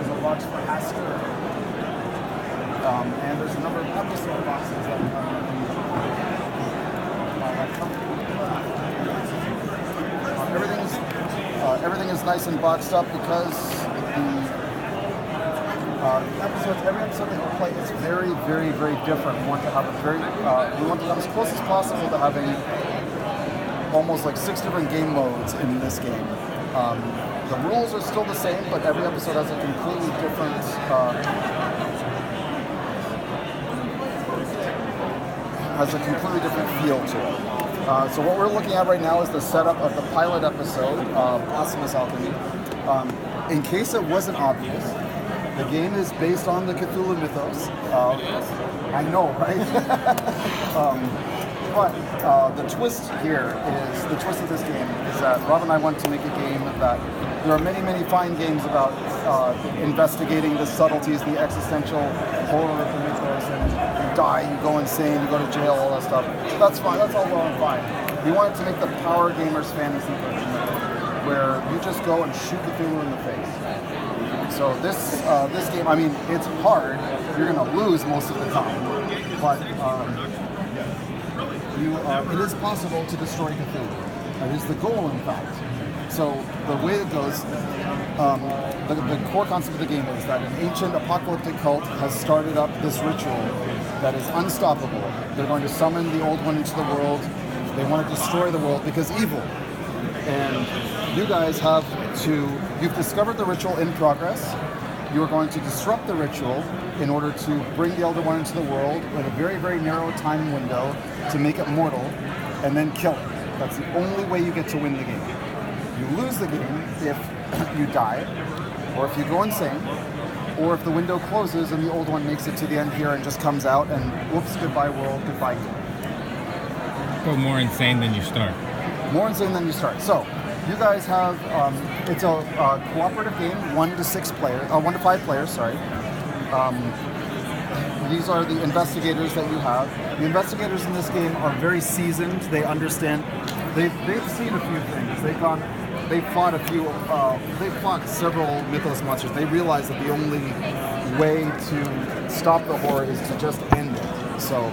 there's a box for Haster, and there's a number of episode boxes that everything is nice and boxed up because every episode that you play is very, very, very different. We want to have as close as possible to having almost like 6 different game modes in this game. The rules are still the same, but every episode has a completely different feel to it. So what we're looking at right now is the setup of the pilot episode of Blasphemous Alchemy. In case it wasn't obvious, the game is based on the Cthulhu mythos. I know, right? But the twist of this game is that Rob and I want to make a game that there are many, many fine games about investigating the subtleties, the existential horror of the mythos, and you die, you go insane, you go to jail, all that stuff. That's fine, that's all well and fine. We wanted to make the Power Gamers fantasy version, where you just go and shoot Cthulhu in the face. So this game, I mean, it's hard. You're going to lose most of the time, but it is possible to destroy Cthulhu. That is the goal, in fact. So the way it goes, the core concept of the game is that an ancient apocalyptic cult has started up this ritual that is unstoppable. They're going to summon the Old One into the world. They want to destroy the world because evil. And you guys you've discovered the ritual in progress. You are going to disrupt the ritual in order to bring the Elder One into the world with a very, very narrow time window to make it mortal, and then kill it. That's the only way you get to win the game. You lose the game if you die, or if you go insane, or if the window closes and the Old One makes it to the end here and just comes out and whoops, goodbye world, goodbye game. Go more insane than you start. More insane than you start. So, you guys have, it's a cooperative game, 1 to 5 players, sorry. These are the investigators that you have. The investigators in this game are very seasoned. They understand. They've seen a few things. They've fought several mythos monsters. They realize that the only way to stop the horror is to just end it. So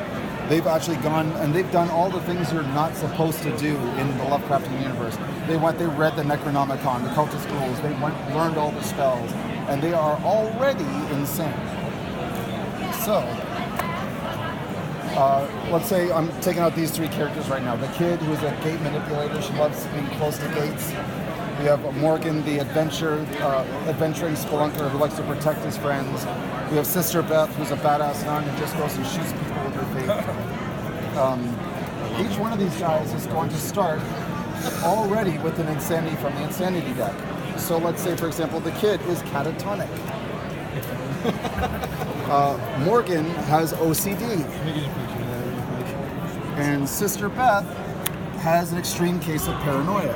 they've actually gone and they've done all the things you're not supposed to do in the Lovecraftian universe. They read the Necronomicon, the cultist rules. They learned all the spells, and they are already insane. So, let's say I'm taking out these 3 characters right now. The kid, who is a gate manipulator, she loves being close to gates. We have Morgan, the adventuring spelunker who likes to protect his friends. We have Sister Beth, who's a badass nun who just goes and shoots people with her faith. Each one of these guys is going to start already with an insanity from the insanity deck. So let's say, for example, the kid is catatonic. Morgan has OCD. And Sister Beth has an extreme case of paranoia.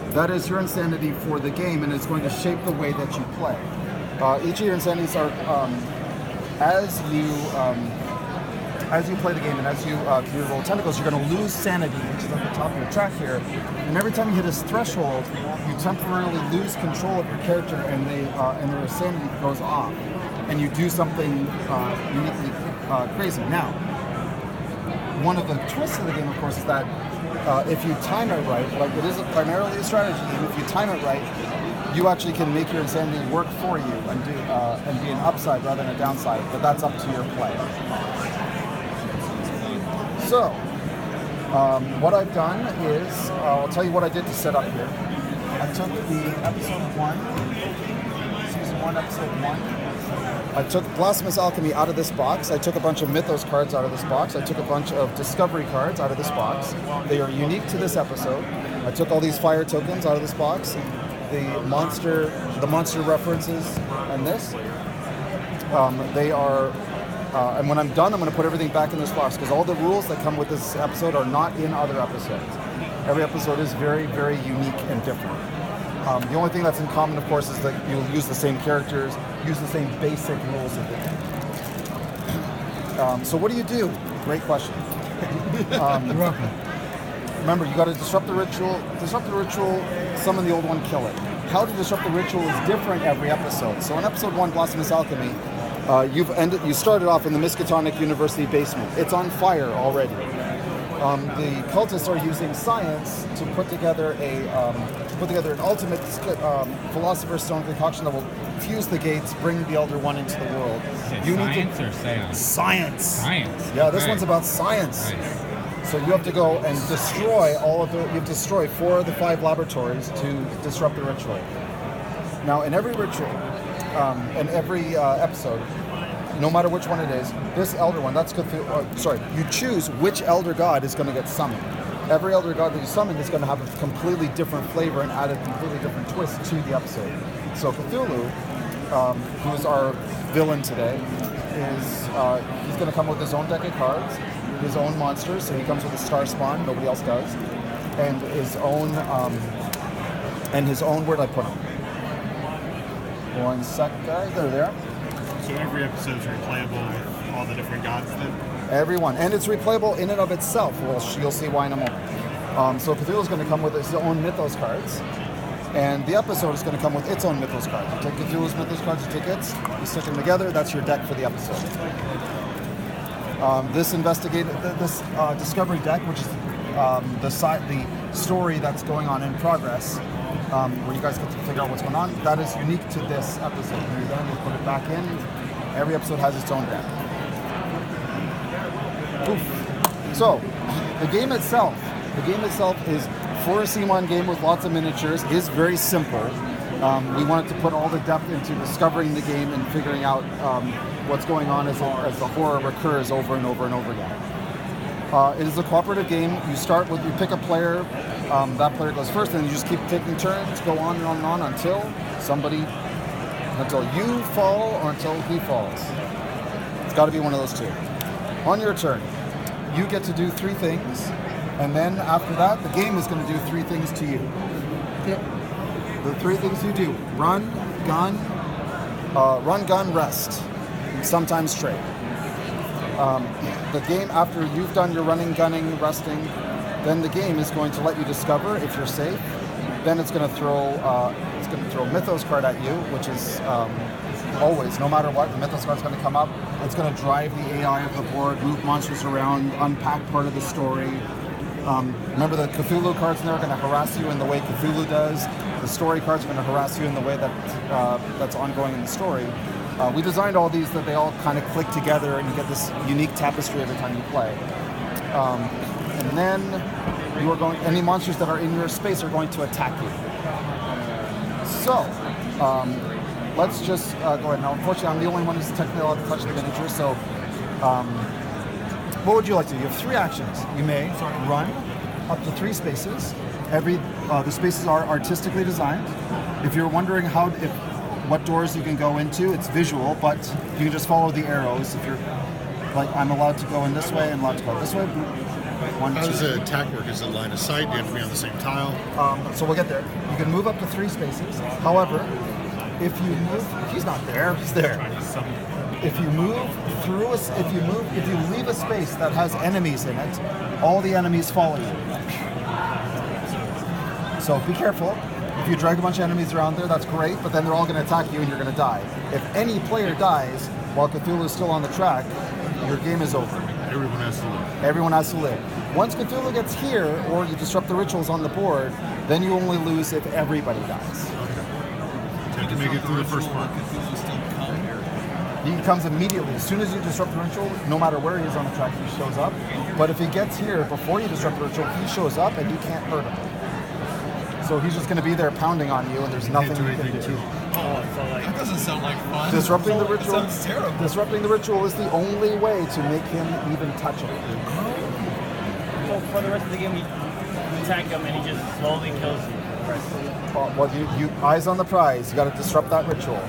That is your insanity for the game, and it's going to shape the way that you play. Each of your insanities are, as you play the game and as you roll tentacles, you're going to lose sanity, which is at the top of your track here. And every time you hit this threshold, you temporarily lose control of your character, and their sanity goes off, and you do something uniquely crazy. Now, one of the twists of the game, of course, is that if you time it right, like it is primarily a strategy game, if you time it right, you actually can make your insanity work for you and be an upside rather than a downside, but that's up to your play. So, what I've done is, I'll tell you what I did to set up here. I took the episode 1, season 1, episode 1. I took Blasphemous Alchemy out of this box. I took a bunch of Mythos cards out of this box. I took a bunch of Discovery cards out of this box. They are unique to this episode. I took all these fire tokens out of this box. The monster references and this. They are, and when I'm done, I'm going to put everything back in this box because all the rules that come with this episode are not in other episodes. Every episode is very, very unique and different. The only thing that's in common, of course, is that you'll use the same characters, use the same basic rules of the game. So what do you do? Great question. You're welcome. Remember, you got to disrupt the ritual, summon the Old One, kill it. how to disrupt the ritual is different every episode. So in episode 1, Blasphemous Alchemy, you started off in the Miskatonic University basement. It's on fire already. The cultists are using science to put together an ultimate philosopher's stone concoction that will fuse the gates, bring the Elder One into the world. Science or seance? Science. Science. Yeah, this Okay. one's about science. Nice. So you have to go and destroy you have to destroy 4 of the 5 laboratories to disrupt the ritual. Now, in every ritual, in every episode, no matter which one it is, this Elder One, that's Cthulhu, you choose which Elder God is going to get summoned. Every Elder God that you summon is going to have a completely different flavor and add a completely different twist to the episode. So Cthulhu, who's our villain today, he's going to come with his own deck of cards, his own monsters, so he comes with a star spawn, nobody else does, and his own, where'd I put him? One sec, guys, they're there. So every episode is replayable with all the different gods then? Everyone. And it's replayable in and of itself. Well, you'll see why in a moment. So Cthulhu's going to come with his own Mythos cards. And the episode is going to come with its own Mythos cards. You take Cthulhu's Mythos cards, you take its, you stick them together, that's your deck for the episode. This discovery deck, which is the story that's going on in progress, where you guys get to figure out what's going on, that is unique to this episode. When you're done, you put it back in. Every episode has its own deck. Oof. So, the game itself is, for a C1 game with lots of miniatures, is very simple. We wanted to put all the depth into discovering the game and figuring out what's going on as the horror recurs over and over and over again. It is a cooperative game. You start with, you pick a player, that player goes first, and you just keep taking turns, go on and on and on until you fall or until he falls. It's got to be one of those two. On your turn, you get to do 3 things, and then after that, the game is going to do 3 things to you. The 3 things you do: run, gun, rest, sometimes trade. The game, after you've done your running, gunning, resting, then the game is going to let you discover if you're safe. Then it's going to throw a Mythos card at you, which is always, no matter what, the Mythos card's going to come up. It's going to drive the AI of the board, move monsters around, unpack part of the story. Remember, the Cthulhu cards in there are going to harass you in the way Cthulhu does. The story cards are going to harass you in the way that's ongoing in the story. We designed all these that they all kind of click together and you get this unique tapestry every time you play. And then any monsters that are in your space are going to attack you. So, let's just go ahead. Now, unfortunately, I'm the only one who's technically allowed to touch the miniature, so what would you like to do? You have 3 actions. You may run up to 3 spaces. The spaces are artistically designed. If you're wondering what doors you can go into, it's visual, but you can just follow the arrows. If you're like, I'm allowed to go in this way and allowed to go this way. One, How does two. the attack work? Is it line of sight? Do you have to be on the same tile? So we'll get there. You can move up to 3 spaces. However, if you move, he's not there. He's there. If you move through if you leave a space that has enemies in it, all the enemies follow you. So be careful. If you drag a bunch of enemies around there, that's great, but then they're all going to attack you and you're going to die. If any player dies while Cthulhu is still on the track, your game is over. Everyone has to live. Everyone has to live. Once Cthulhu gets here, or you disrupt the rituals on the board, then you only lose if everybody dies. So you have to make it through the first part. He comes immediately. As soon as you disrupt the ritual, no matter where he is on the track, he shows up. But if he gets here before you disrupt the ritual, he shows up and you can't hurt him. So he's just going to be there pounding on you, and there's nothing you can do. That doesn't sound like fun. Disrupting the ritual. Sounds terrible. Disrupting the ritual is the only way to make him even touchable. So for the rest of the game, you attack him and he just slowly kills you. You eyes on the prize. You got to disrupt that ritual.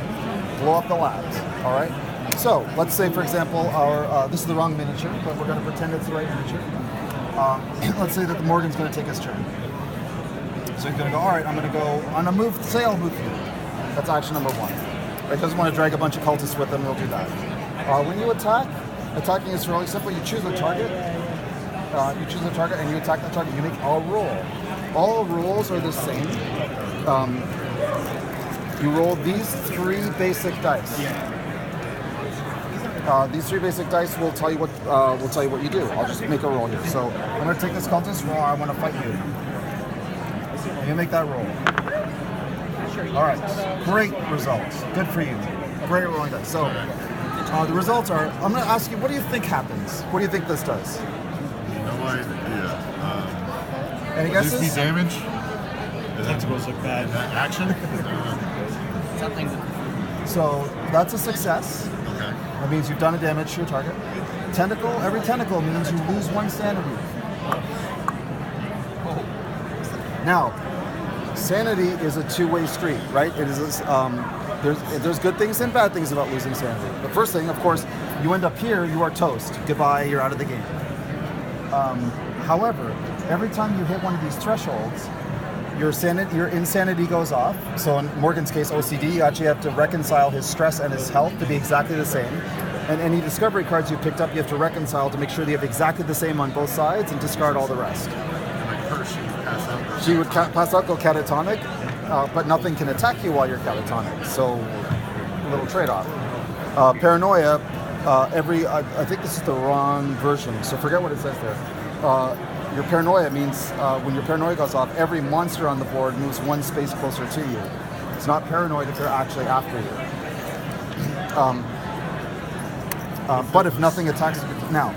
Blow up the labs. All right. So let's say, for example, this is the wrong miniature, but we're going to pretend it's the right miniature. Let's say that the Morgan's going to take his turn. So he's going to go, all right, I'm going to go on a move, say I'll move you. That's action number 1. He doesn't want to drag a bunch of cultists with him, he'll do that. When you attack, attacking is really simple. You choose a target, and you attack that target. You make a roll. All rolls are the same. You roll these 3 basic dice. These 3 basic dice will tell you what you do. I'll just make a roll here. So I'm going to take this cultist roll. I want to fight you. You make that roll. All right. Great results. Good for you. Great rolling dice. So the results are. I'm going to ask you. What do you think happens? What do you think this does? No idea. Any Will this guesses? be damage? Tentacles look bad. Action? So that's a success. Okay. That means you've done a damage to your target. Tentacle. Every tentacle means you lose 1 sanity. Now, sanity is a 2-way street, right? It is. There's good things and bad things about losing sanity. The first thing, of course, you end up here, you are toast. Goodbye. You're out of the game. However, every time you hit one of these thresholds, your insanity goes off. So in Morgan's case, OCD, you actually have to reconcile his stress and his health to be exactly the same. And any discovery cards you picked up, you have to reconcile to make sure they have exactly the same on both sides and discard all the rest. She would pass out, go catatonic, but nothing can attack you while you're catatonic. So a little trade-off. Paranoia, I think this is the wrong version, so forget what it says there. Your paranoia means when your paranoia goes off, every monster on the board moves 1 space closer to you. It's not paranoid if they're actually after you. But if nothing attacks you now,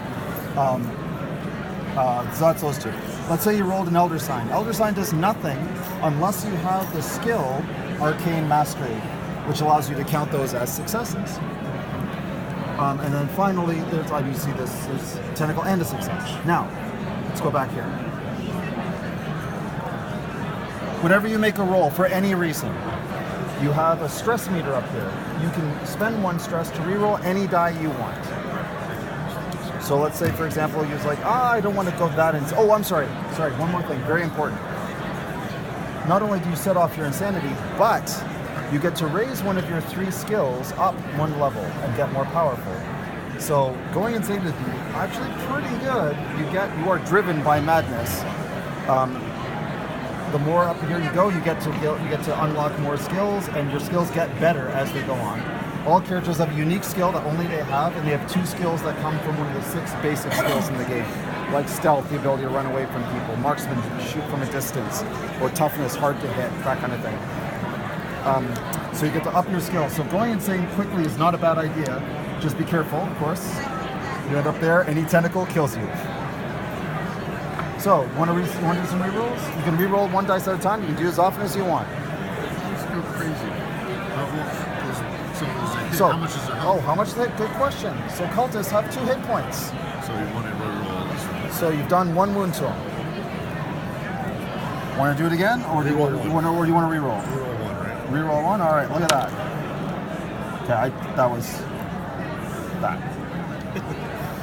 so that's those 2. Let's say you rolled an Elder Sign. Elder Sign does nothing unless you have the skill Arcane Mastery, which allows you to count those as successes. And then finally, you see there's Tentacle and a success. Now, let's go back here. Whenever you make a roll for any reason, you have a stress meter up here. You can spend 1 stress to reroll any die you want. So let's say, for example, you're like, I don't want to go that. Oh, I'm sorry. Sorry, one more thing, very important. Not only do you set off your insanity, but you get to raise one of your 3 skills up 1 level and get more powerful. So going insane is actually pretty good. You are driven by madness. The more up here you go, you get to unlock more skills, and your skills get better as they go on. All characters have a unique skill that only they have, and they have 2 skills that come from one of the 6 basic skills in the game, like stealth, the ability to run away from people, marksman, shoot from a distance, or toughness, hard to hit, that kind of thing. So you get to up your skill. So going insane quickly is not a bad idea. Just be careful, of course. You end up there, any tentacle kills you. So, want to do some rerolls? You can reroll 1 dice at a time. You can do as often as you want. Let's go crazy. So, how much is it? How much is it? Good question. So cultists have 2 hit points. So you want to reroll this one. So you've done 1 wound to him. Want to do it again, or do you want to reroll? Reroll 1, right? Reroll 1. All right, look at that. Okay,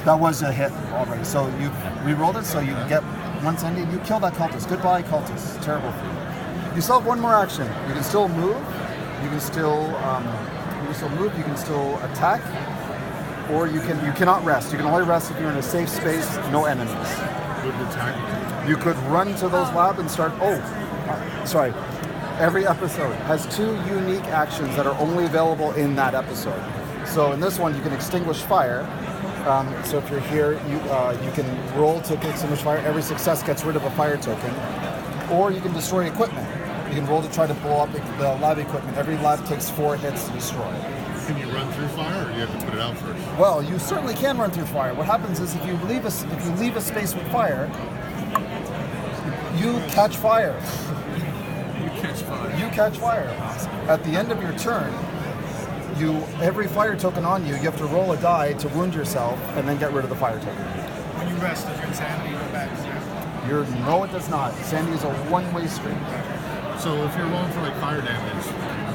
that was a hit already. So you rerolled it, so you get 1 sanity. You kill that cultist. Goodbye, cultist. Terrible for you. You still have 1 more action. You can still move. You can still move. You can still attack, or you cannot rest. You can only rest if you're in a safe space, no enemies. Good attack. You could run to those labs and start. Sorry. Every episode has 2 unique actions that are only available in that episode. So in this one, you can extinguish fire. So if you're here, you can roll to extinguish fire. Every success gets rid of a fire token. Or you can destroy equipment. You can roll to try to blow up the lab equipment. Every lab takes 4 hits to destroy. Can you run through fire, or do you have to put it out first? Well, you certainly can run through fire. What happens is if you leave a space with fire, you catch fire. You catch fire. At the end of your turn, every fire token on you have to roll a die to wound yourself and then get rid of the fire token. When you rest, does your insanity go back to 0? No, it does not. Sanity is a 1-way street. So if you're rolling for like fire damage,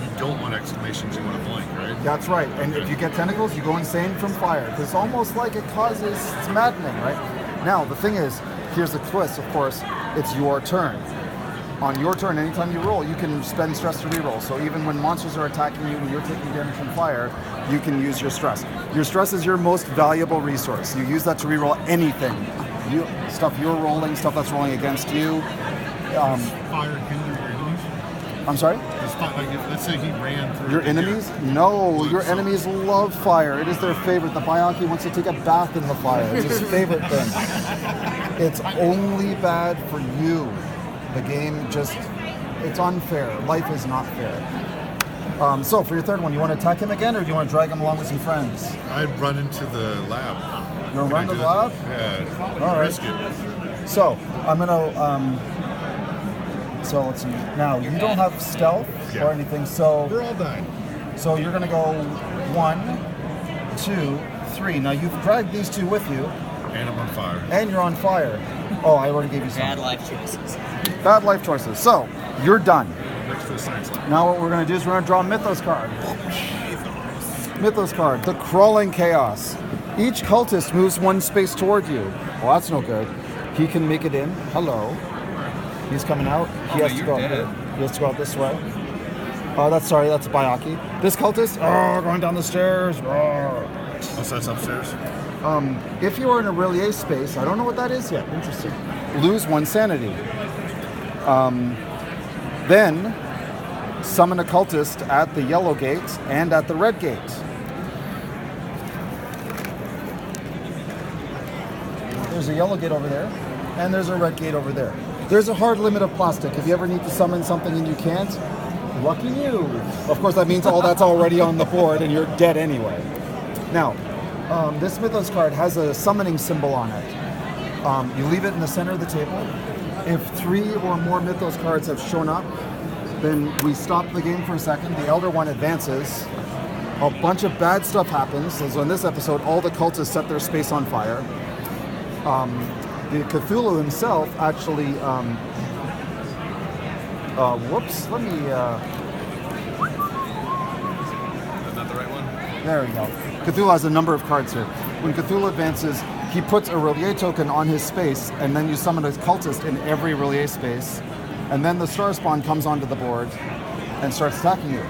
you don't want exclamations, you want to blink, right? That's right. And if you get tentacles, you go insane from fire. Because it's almost like it's maddening, right? Now, the thing is, here's the twist, of course, it's your turn. On your turn, anytime you roll, you can spend stress to reroll. So even when monsters are attacking you, when you're taking damage from fire, you can use your stress. Your stress is your most valuable resource. You use that to reroll anything. Stuff you're rolling, stuff that's rolling against you. Fire hinder your enemies? I'm sorry? Does let's say he ran through. Your the enemies? gap. No, your So- enemies love fire. It is their favorite. The Bayaki wants to take a bath in the fire. It's his favorite thing. It's only bad for you. The game just, it's unfair. Life is not fair. So for your third one, you want to attack him again, or do you want to drag him along with some friends? I'd run into the lab. You're Can I run to do the that? lab? Yeah. All right. Risk it. So I'm gonna. So let's see. Now you don't have stealth Yeah. or anything. So We're all dying. you're gonna go 1, 2, 3. Now you've dragged these two with you, And I'm on fire. and you're on fire. Oh, I already gave you some. Bad life choices. Bad life choices. So you're done. Next to the science lab. Now what we're gonna do is we're gonna draw a Mythos card. Mythos card, the Crawling Chaos. Each cultist moves 1 space toward you. Well, that's no good. He can make it in. Hello. He's coming out. He has to go out here. He has to go out this way. That's a Bayaki. This cultist, going down the stairs. Oh, so that's upstairs? If you are in a Relier space, I don't know what that is yet. Interesting. Lose 1 sanity. Then summon a cultist at the yellow gate and at the red gate. There's a yellow gate over there, and there's a red gate over there. There's a hard limit of plastic. If you ever need to summon something and you can't, lucky you. Of course, that means all that's already on the board and you're dead anyway. Now, this Mythos card has a summoning symbol on it. You leave it in the center of the table. If 3 or more Mythos cards have shown up, then we stop the game for a second. The Elder One advances. A bunch of bad stuff happens. So in this episode, all the cultists set their space on fire. The Cthulhu himself actually, whoops, let me, That's not the right one? there we go. Cthulhu has a number of cards here. When Cthulhu advances, he puts a Relier token on his space, and then you summon a cultist in every Relier space, and then the Star Spawn comes onto the board and starts attacking you.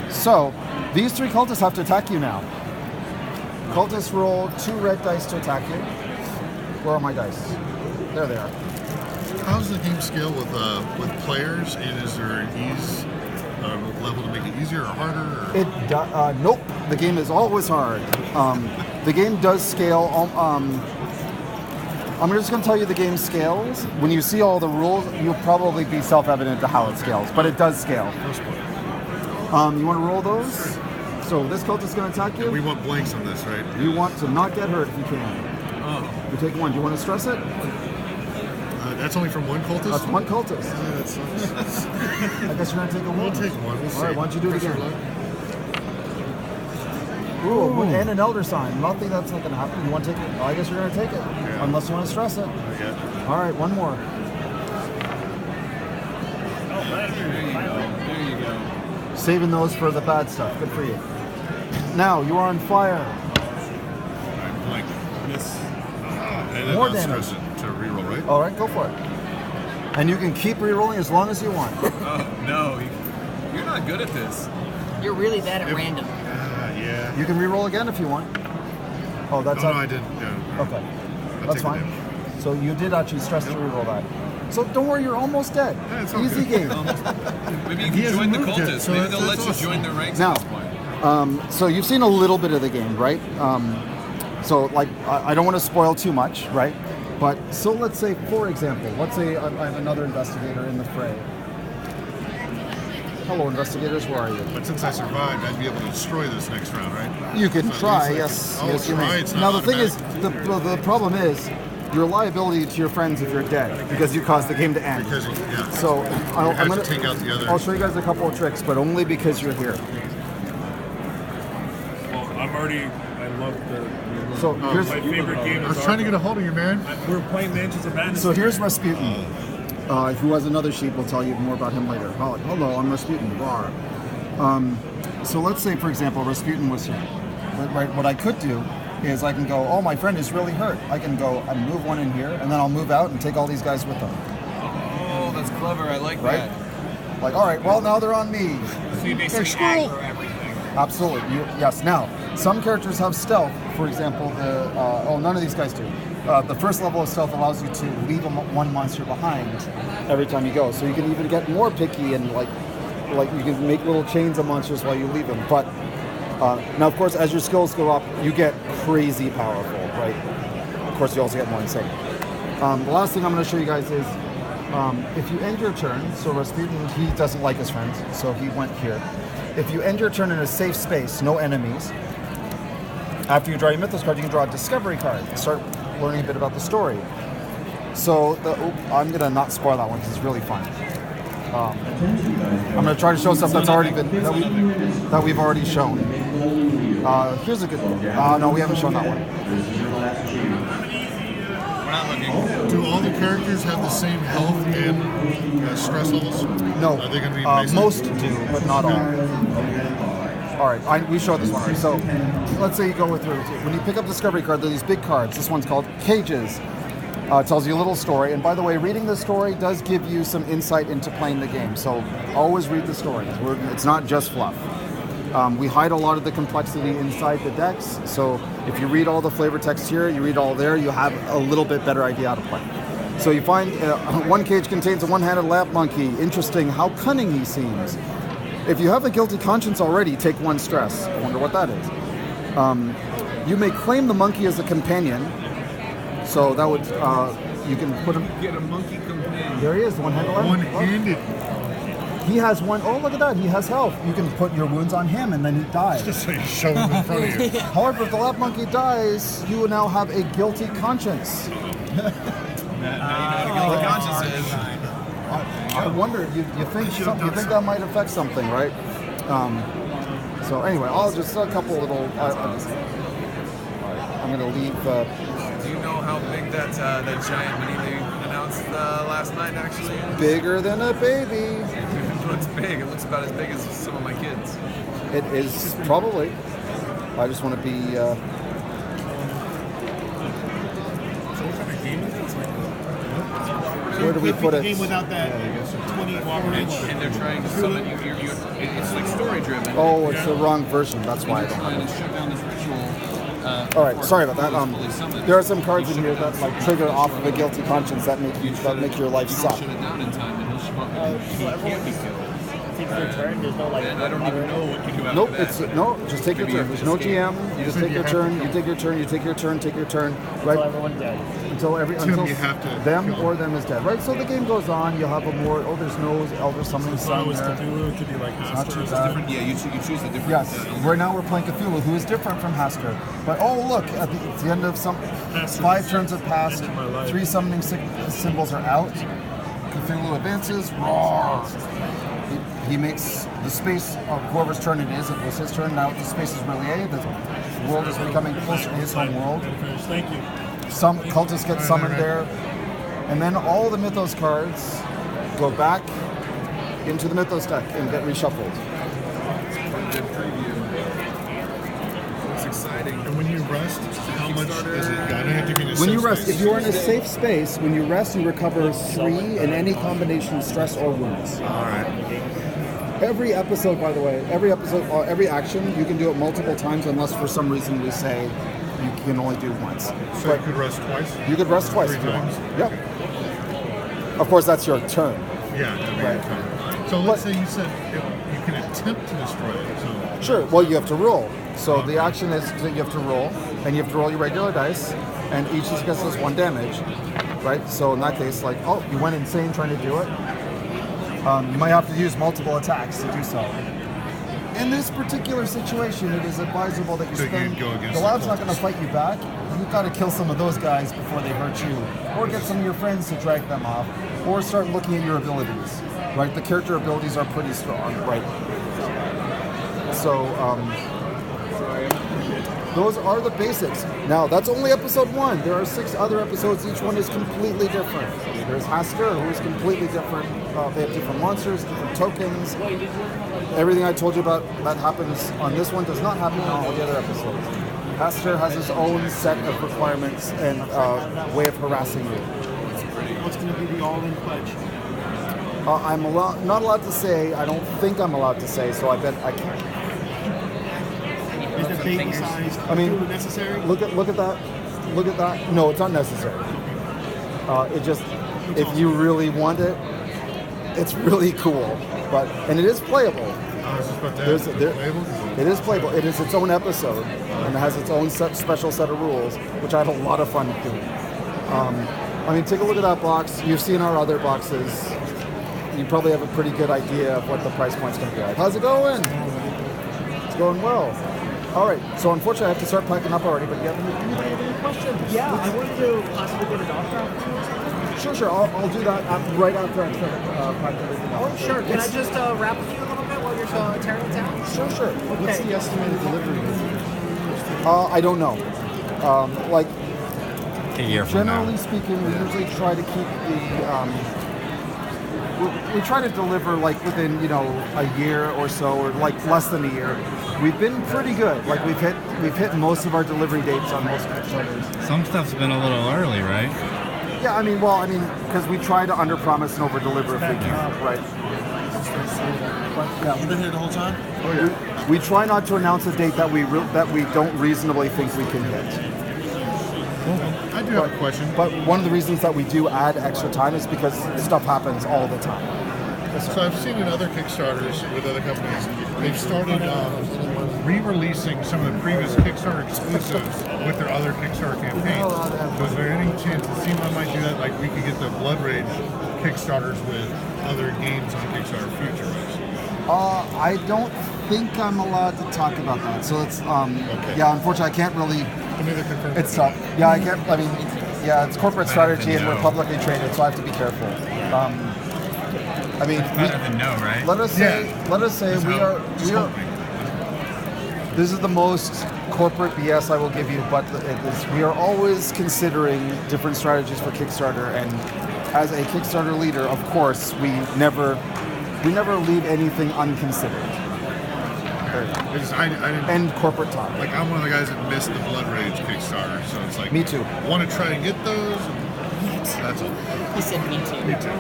So, these 3 cultists have to attack you now. Cultists roll 2 red dice to attack you. Where are my dice? There they are. How does the game scale with players? And is there an ease level to make it easier or harder? Or? Nope. The game is always hard. The game does scale. I'm just going to tell you the game scales. When you see all the rules, you'll probably be self-evident to how it scales, but it does scale. You want to roll those? So this cultist is going to attack you. We want blanks on this, right? You want to not get hurt if you can. Oh. You take 1. Do you want to stress it? That's only from 1 cultist? That's 1 cultist. That sucks. I guess you're going to take a 1. We'll take 1. We'll see. All right, why don't you do it Pressure again? luck. Ooh, and an Elder Sign. Nothing that's not going to happen. You want to take it? I guess you're going to take it. Yeah. Unless you want to stress it. Yeah. All right, 1 more. There you go. Saving those for the bad stuff. Good for you. Now, you are on fire. Blank. Miss. And then More I'll damage. stress it to reroll, right? All right, go for it. And you can keep re-rolling as long as you want. Oh, no. You're not good at this. You're really bad at random. Yeah. You can re-roll again if you want. Oh, that's No, up. I didn't. Yeah. Okay, I'll that's take fine. it So you did actually stress to re-roll that. So don't worry, you're almost dead. Yeah, it's all Easy good. game. Maybe you He can hasn't join the moved yet, cultists. so Maybe they'll that's let you awesome. join their ranks Now, at this point. So you've seen a little bit of the game, right? So like, I don't want to spoil too much, right? But so let's say, for example, let's say I have another investigator in the fray. Hello, investigators, where are you? But since I survived, I'd be able to destroy this next round, right? You can So try, it's like- yes. Oh, yes, you try, may. it's Now not the thing is, automatic. the problem is your liability to your friends if you're dead because you caused the game to end. Because, yeah. So you have to take out the other. I'll show you guys a couple of tricks, but only because you're here. Well, I'm already. I love the. So here's My favorite game I is was trying to get a hold of you, man. We're playing Mansions of Madness. so here's Rasputin, who has another sheet. We'll tell you more about him later. Hello, I'm Rasputin. Rawr. So let's say, for example, Rasputin was here. Right. What I could do is I can go, oh, my friend is really hurt. I can go and move 1 in here, and then I'll move out and take all these guys with them. Oh, that's clever. I like Right? that. Like, all right, well, now they're on me. So you basically scroll. aggro everything. Absolutely. Yes. Now, some characters have stealth. For example, none of these guys do. the first level of stealth allows you to leave one monster behind every time you go. So you can even get more picky and like you can make little chains of monsters while you leave them. But now, of course, as your skills go up, you get crazy powerful, right? Of course, you also get more insane. The last thing I'm going to show you guys is if you end your turn, so Rasputin, he doesn't like his friends, so he went here. If you end your turn in a safe space, no enemies, after you draw your Mythos card, you can draw a Discovery card and start learning a bit about the story. So I'm going to not spoil that one because it's really fun. I'm going to try to show stuff that's already been that we've already shown. Here's a good one. No, we haven't shown that one. We're not looking. Do all the characters have the same health and stress levels? No, Are they going to be most do, but not all. All right, we showed this one already. So let's say you go with when you pick up Discovery card, there are these big cards. This one's called Cages. It tells you a little story, and by the way, reading the story does give you some insight into playing the game. So always read the story. It's not just fluff. We hide a lot of the complexity inside the decks, so if you read all the flavor text here, you read all there, you have a little bit better idea how to play. So you find one cage contains a one-handed lamp monkey. Interesting, how cunning he seems. If you have a guilty conscience already, take one stress. I wonder what that is. You may claim the monkey as a companion. So that would, you can put him... Get a monkey companion. There he is, one-handed. one-handed? He has one, oh look at that, he has health. You can put your wounds on him and then he dies. Just so you shove him in front of you. However, if the lap monkey dies, you will now have a guilty conscience. Now you know what a guilty conscience is. I wonder, you think that might affect something, right? So anyway, I'll just a couple little. I'm going to leave. Do you know how big that giant mini they announced last night actually is? Bigger than a baby. It looks big. It looks about as big as some of my kids. It is probably. I just want to be. So what kind of game is it? It's like Where do we put it? Game without that 20 range. And they're trying to summon you. It's like story driven. Oh, it's the wrong version. That's why I They're don't trying have to it. shut down this ritual. All right, sorry about that. There are some cards in here that like trigger off of a guilty conscience that make your life suck. Shut it down in time, and he'll show up and he can't be killed. Takes their turn. There's no like. And I don't even know what you do after Nope, that. just take your Maybe turn. you There's no just GM. You just take your turn. You take your turn. You take your turn. Take your turn. Until Right everyone dead. until you have to them kill or them is dead. Right. So the game goes on. You'll have a more. Oh, there's no elder summoning So sun is there. Cthulhu, it could be like Not Master. too It's bad. different. Yeah, you choose a different. Yes, right now we're playing Cthulhu, who is different from Haster. But oh look, at the end of some Haster 5 turns have passed, ended my life. 3 summoning symbols are out. Cthulhu advances. Roar. He makes the space of whoever's turn it is. It was his turn. Now the space is really A. The world is becoming closer to his home world. Thank you. Some cultists get summoned there, and then all the Mythos cards go back into the Mythos deck and get reshuffled. Good preview. It's exciting. And when you rest, how much is it? I don't have to be in a When you safe rest, space. if you are in a safe space, when you rest, you recover 3 in any combination of stress or wounds. All right. Every episode, by the way, every action, you can do it multiple times unless for some reason we say you can only do once. So you could rest twice? You could rest twice 3 if you want. times? Yep. Of course, that's your turn. Yeah. Right. So let's say you said you can attempt to destroy it. So Sure. Well, you have to roll. So the action is that you have to roll, and you have to roll your regular dice, and each just gets us 1 damage, right? So in that case, like, oh, you went insane trying to do it. You might have to use multiple attacks to do so. In this particular situation, it is advisable that you So you spend. go against The the Loud's not going to cultists. fight you back. You've got to kill some of those guys before they hurt you, or get some of your friends to drag them off, or start looking at your abilities. Right, the character abilities are pretty strong. Right. So those are the basics. Now that's only episode 1. There are 6 other episodes. Each one is completely different. There's Haster, who is completely different. They have different monsters, different tokens. Everything I told you about that happens on this one does not happen on all the other episodes. Haster has his own set of requirements and way of harassing you. What's going to be the all-in pledge? I'm not allowed to say. I don't think I'm allowed to say, so I bet I can't. Is the baby-sized I mean, Cthulhu necessary? Look at that. look at that. No, it's unnecessary. It just, if you really want it, it's really cool. And it is playable. I was just about to ask, playable? It is playable. It is its own episode, and it has its own special set of rules, which I had a lot of fun doing. I mean, take a look at that box. You've seen our other boxes. You probably have a pretty good idea of what the price point's going to be like. How's it going? It's going well. All right. So unfortunately, I have to start packing up already. But do you have any questions? Yeah, I wanted to possibly get a doctor. Sure. I'll do that right after I pack everything up. Oh, sure. Can I just rap with you a little bit while you're tearing it down? Sure. What's the estimated delivery date? I don't know. Like, A year from now. generally speaking, we usually try to keep the. We try to deliver like within a year or so, or like less than a year. We've been pretty good. Like we've hit most of our delivery dates on most Kickstarters. Some stuff's been a little early, right? Yeah, because we try to underpromise and overdeliver if we can, right? But, You've been here the whole time? Oh yeah. We try not to announce a date that we don't reasonably think we can hit. I do have a question. But one of the reasons that we do add extra time is because stuff happens all the time. So I've seen in other Kickstarters with other companies, they've started re-releasing some of the previous Kickstarter exclusives with their other Kickstarter campaigns. So is there any chance it seems I might do that? Like we could get the Blood Rage Kickstarters with other games on Kickstarter future-wise? I don't think I'm allowed to talk about that. So it's yeah, unfortunately I can't really. It's tough. Yeah, I can't. It's corporate strategy and we're publicly traded, so I have to be careful. Better than no, right? Let us say we are. This is the most corporate BS I will give you, but we are always considering different strategies for Kickstarter, and as a Kickstarter leader, of course, we never leave anything unconsidered. I didn't. And corporate talk. Like I'm one of the guys that missed the Blood Rage Kickstarter, so it's like Me too. Want to try and get those? That's all. He said me too. Me too.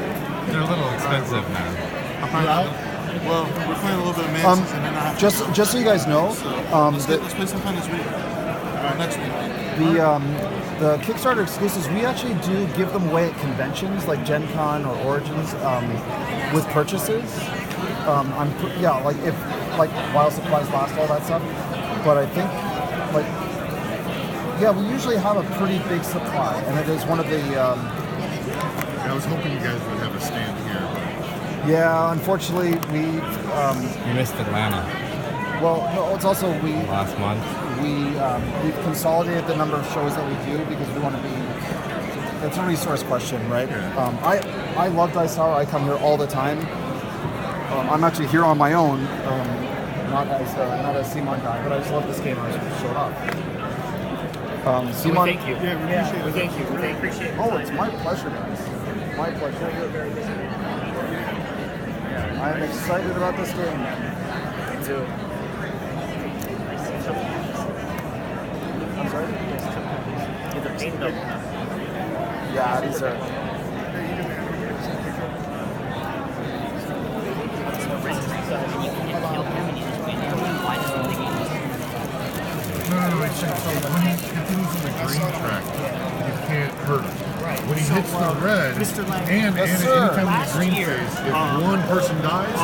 They're a little expensive now. Well, we're playing a little bit of Mantis, and then I have to go. Just so you guys know, Let's play sometime this week. Next week. the Kickstarter exclusives, we actually do give them away at conventions like Gen Con or Origins with purchases. Like while supplies last, all that stuff. But I think, we usually have a pretty big supply, and it is one of the. I was hoping you guys would have a stand here, but Yeah, unfortunately, You missed Atlanta well, no, it's also last month. we've consolidated the number of shows that we do because we want to be. It's a resource question, right? I love Dice Tower. I come here all the time. I'm actually here on my own, not as Simon guy, but I just love this game. I just showed up. Simon, Thank you. Yeah, we thank you. We appreciate it. oh, it's my pleasure, guys. My pleasure. I'm excited about this game. Me too. I'm sorry? It's a paint double. Yeah, these are. No, it's just so when he continues in the green track, you can't hurt him. When he hits the red, and anytime in the green phase, if one person dies,